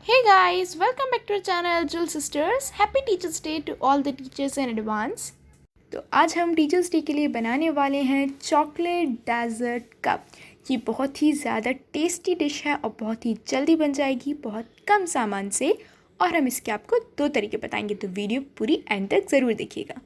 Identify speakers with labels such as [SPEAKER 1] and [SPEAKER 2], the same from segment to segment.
[SPEAKER 1] Hey guys, welcome back to our channel Jewel Sisters. Happy Teachers Day to all the teachers in advance. तो आज हम teachers day के लिए बनाने वाले हैं चॉकलेट डेजर्ट कप। ये बहुत ही ज़्यादा टेस्टी डिश है और बहुत ही जल्दी बन जाएगी बहुत कम सामान से। और हम इसके आपको 2 तरीके बताएंगे, तो वीडियो पूरी एंड तक ज़रूर देखिएगा।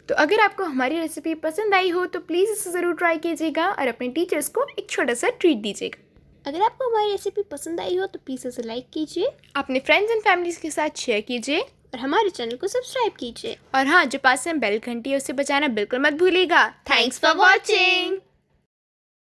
[SPEAKER 1] तो अगर आपको हमारी रेसिपी पसंद आई हो तो प्लीज़ इसे ज़रूर ट्राई कीजिएगा और अपने टीचर्स को एक छोटा सा ट्रीट दीजिएगा।
[SPEAKER 2] अगर आपको हमारी रेसिपी पसंद आई हो तो प्लीज़ इसे लाइक कीजिए,
[SPEAKER 1] अपने फ्रेंड्स एंड फैमिलीज़ के साथ शेयर कीजिए
[SPEAKER 2] और हमारे चैनल को सब्सक्राइब कीजिए।
[SPEAKER 1] और हाँ, जो पास में बेल घंटी है उसे बजाना बिल्कुल मत भूलिएगा। Thanks for watching.